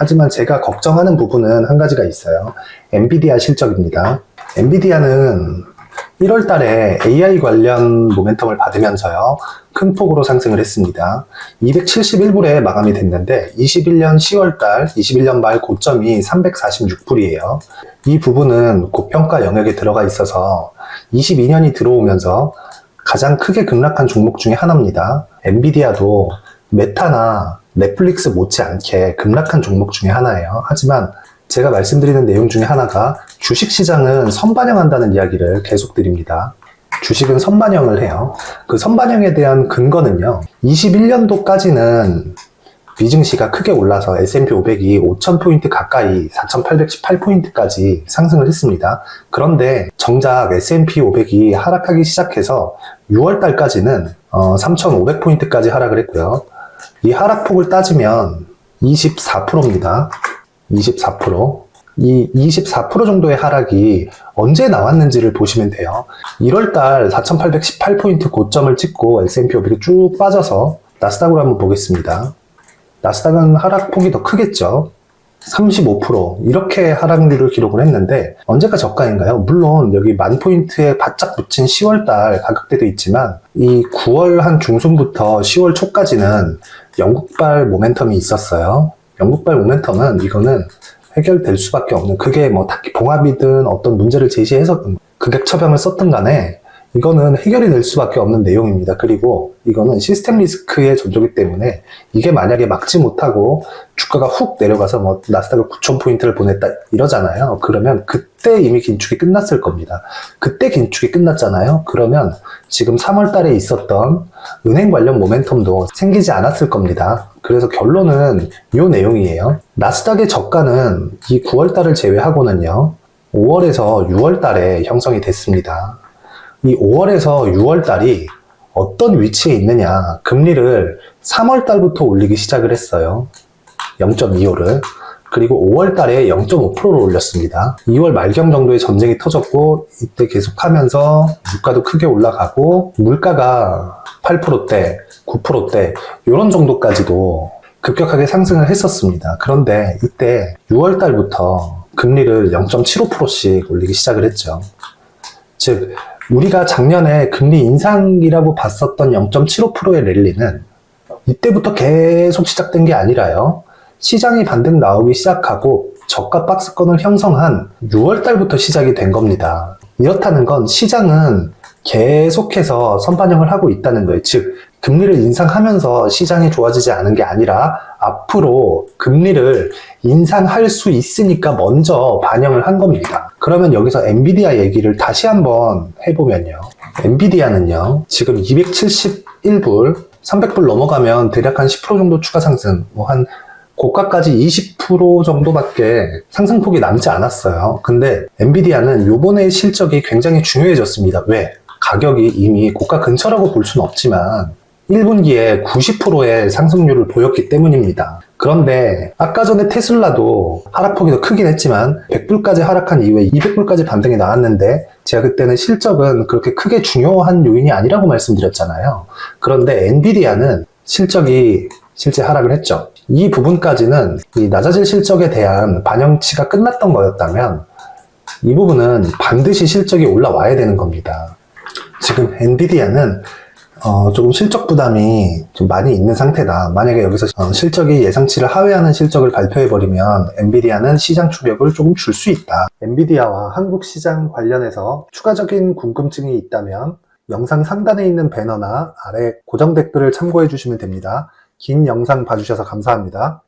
하지만 제가 걱정하는 부분은 한 가지가 있어요. 엔비디아 실적입니다. 엔비디아는 1월 달에 AI 관련 모멘텀을 받으면서요, 큰 폭으로 상승을 했습니다. 271불에 마감이 됐는데 21년 10월 달, 21년 말 고점이 346불이에요. 이 부분은 고평가 영역에 들어가 있어서 22년이 들어오면서 가장 크게 급락한 종목 중에 하나입니다. 엔비디아도 메타나 넷플릭스 못지않게 급락한 종목 중에 하나예요. 하지만 제가 말씀드리는 내용 중에 하나가 주식시장은 선반영한다는 이야기를 계속 드립니다. 주식은 선반영을 해요. 그 선반영에 대한 근거는요, 21년도까지는 미증시가 크게 올라서 S&P 500이 5,000포인트 가까이 4,818포인트까지 상승을 했습니다. 그런데 정작 S&P 500이 하락하기 시작해서 6월달까지는 3,500포인트까지 하락을 했고요. 이 하락폭을 따지면 24%입니다. 24%. 이 24% 정도의 하락이 언제 나왔는지를 보시면 돼요. 1월달 4,818포인트 고점을 찍고 S&P 500이 쭉 빠져서 나스닥으로 한번 보겠습니다. 나스닥은 하락폭이 더 크겠죠. 35% 이렇게 하락률을 기록을 했는데 언제가 저가인가요? 물론 여기 10,000포인트에 바짝 붙인 10월달 가격대도 있지만 이 9월 한 중순부터 10월 초까지는 영국발 모멘텀이 있었어요. 영국발 모멘텀은 이거는 해결될 수밖에 없는, 그게 뭐 딱히 봉합이든 어떤 문제를 제시해서 극약 처방을 썼든 간에 이거는 해결이 될 수밖에 없는 내용입니다. 그리고 이거는 시스템 리스크의 존재이기 때문에 이게 만약에 막지 못하고 주가가 훅 내려가서 뭐 나스닥을 9,000포인트를 보냈다 이러잖아요. 그러면 그때 이미 긴축이 끝났을 겁니다. 그때 긴축이 끝났잖아요. 그러면 지금 3월 달에 있었던 은행 관련 모멘텀도 생기지 않았을 겁니다. 그래서 결론은 이 내용이에요. 나스닥의 저가는 이 9월 달을 제외하고는요, 5월에서 6월 달에 형성이 됐습니다. 이 5월에서 6월 달이 어떤 위치에 있느냐, 금리를 3월 달부터 올리기 시작을 했어요. 0.25를. 그리고 5월 달에 0.5%를 올렸습니다. 2월 말경 정도에 전쟁이 터졌고 이때 계속하면서 물가도 크게 올라가고 물가가 8%대, 9%대 이런 정도까지도 급격하게 상승을 했었습니다. 그런데 이때 6월 달부터 금리를 0.75%씩 올리기 시작을 했죠. 즉 우리가 작년에 금리 인상이라고 봤었던 0.75%의 랠리는 이때부터 계속 시작된 게 아니라요, 시장이 반등 나오기 시작하고 저가 박스권을 형성한 6월 달부터 시작이 된 겁니다. 이렇다는 건 시장은 계속해서 선반영을 하고 있다는 거예요. 즉 금리를 인상하면서 시장이 좋아지지 않은 게 아니라 앞으로 금리를 인상할 수 있으니까 먼저 반영을 한 겁니다. 그러면 여기서 엔비디아 얘기를 다시 한번 해보면요, 엔비디아는요 지금 271불, 300불 넘어가면 대략 한 10% 정도 추가 상승, 뭐 한 고가까지 20% 정도밖에 상승폭이 남지 않았어요. 근데 엔비디아는 요번에 실적이 굉장히 중요해졌습니다. 왜? 가격이 이미 고가 근처라고 볼 수는 없지만 1분기에 90%의 상승률을 보였기 때문입니다. 그런데 아까 전에 테슬라도 하락폭이 더 크긴 했지만 100불까지 하락한 이후에 200불까지 반등이 나왔는데 제가 그때는 실적은 그렇게 크게 중요한 요인이 아니라고 말씀드렸잖아요. 그런데 엔비디아는 실적이 실제 하락을 했죠. 이 부분까지는 이 낮아질 실적에 대한 반영치가 끝났던 거였다면 이 부분은 반드시 실적이 올라와야 되는 겁니다. 지금 엔비디아는 조금 실적 부담이 좀 많이 있는 상태다. 만약에 여기서 실적이 예상치를 하회하는 실적을 발표해버리면 엔비디아는 시장 충격을 조금 줄 수 있다. 엔비디아와 한국 시장 관련해서 추가적인 궁금증이 있다면 영상 상단에 있는 배너나 아래 고정 댓글을 참고해 주시면 됩니다. 긴 영상 봐주셔서 감사합니다.